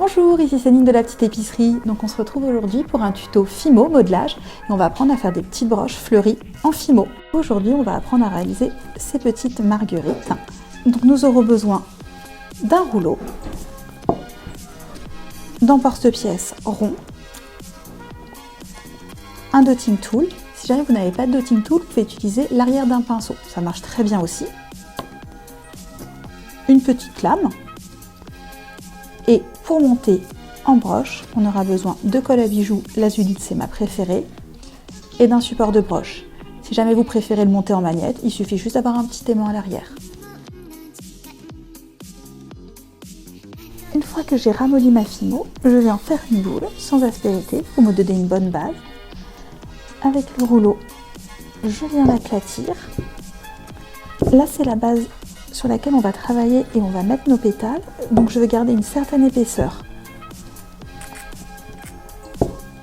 Bonjour, ici Céline de la petite épicerie. Donc on se retrouve aujourd'hui pour un tuto Fimo modelage et on va apprendre à faire des petites broches fleuries en Fimo. Aujourd'hui on va apprendre à réaliser ces petites marguerites. Donc nous aurons besoin d'un rouleau, d'emporte-pièce rond, un dotting tool. Si jamais vous n'avez pas de dotting tool, vous pouvez utiliser l'arrière d'un pinceau, ça marche très bien aussi. Une petite lame. Et pour monter en broche, on aura besoin de colle à bijoux, l'azulite c'est ma préférée, et d'un support de broche. Si jamais vous préférez le monter en magnette, il suffit juste d'avoir un petit aimant à l'arrière. Une fois que j'ai ramolli ma Fimo, je vais en faire une boule sans aspérité pour me donner une bonne base. Avec le rouleau, je viens l'aplatir. Là c'est la base sur laquelle on va travailler et on va mettre nos pétales, donc je vais garder une certaine épaisseur.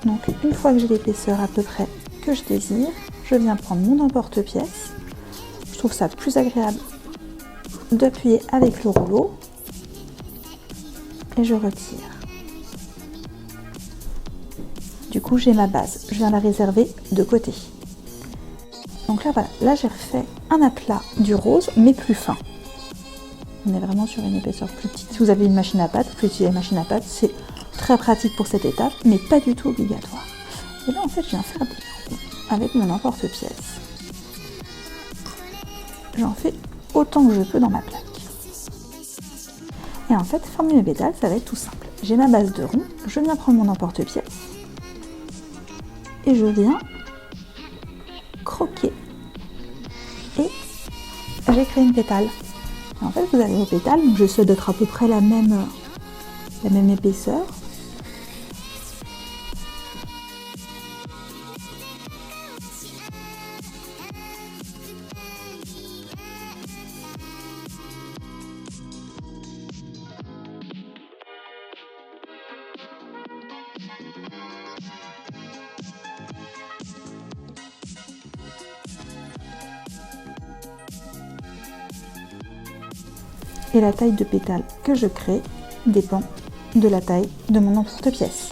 Donc une fois que j'ai l'épaisseur à peu près que je désire, je viens prendre mon emporte-pièce. Je trouve ça plus agréable d'appuyer avec le rouleau et je retire. Du coup j'ai ma base, je viens la réserver de côté. Donc là voilà, là j'ai refait un aplat du rose mais plus fin. On est vraiment sur une épaisseur plus petite. Si vous avez une machine à pâte, vous pouvez utiliser la machine à pâte. C'est très pratique pour cette étape, mais pas du tout obligatoire. Et là, en fait, je viens faire des ronds avec mon emporte-pièce. J'en fais autant que je peux dans ma plaque. Et en fait, former mes pétales, ça va être tout simple. J'ai ma base de rond, je viens prendre mon emporte-pièce et je viens croquer. Et j'ai créé une pétale. En fait, vous avez vos pétales, donc j'essaie d'être à peu près la même épaisseur. Et la taille de pétale que je crée dépend de la taille de mon emporte-pièce.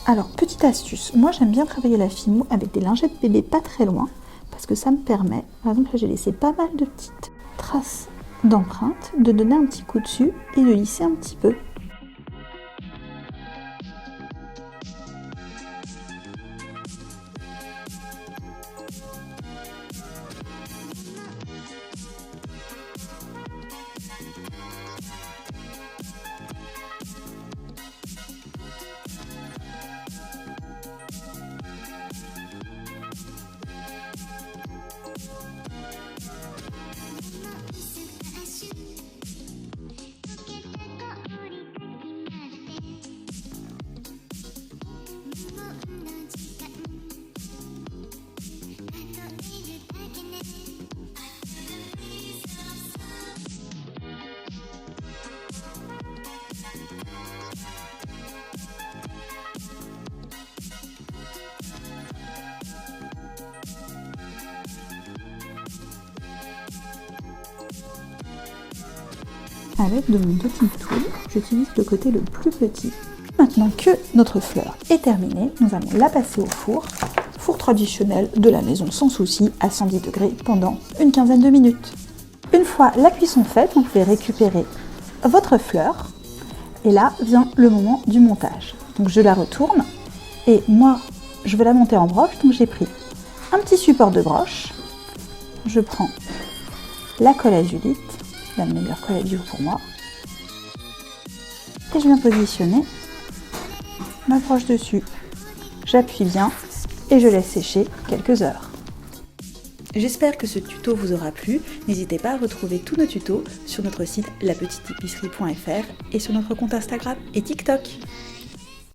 Alors, petite astuce, moi j'aime bien travailler la Fimo avec des lingettes bébé pas très loin, parce que ça me permet, par exemple là j'ai laissé pas mal de petites traces d'empreintes, de donner un petit coup dessus et de lisser un petit peu. Avec de mon dotting tool, j'utilise le côté le plus petit. Maintenant que notre fleur est terminée, nous allons la passer au four. Four traditionnel de la maison sans souci à 110 degrés pendant une quinzaine de minutes. Une fois la cuisson faite, vous pouvez récupérer votre fleur. Et là vient le moment du montage. Donc je la retourne et moi je veux la monter en broche. Donc j'ai pris un petit support de broche. Je prends la colle azulite, la meilleure colle à bijoux pour moi. Et je viens positionner ma broche dessus. J'appuie bien et je laisse sécher quelques heures. J'espère que ce tuto vous aura plu. N'hésitez pas à retrouver tous nos tutos sur notre site lapetiteépicerie.fr et sur notre compte Instagram et TikTok.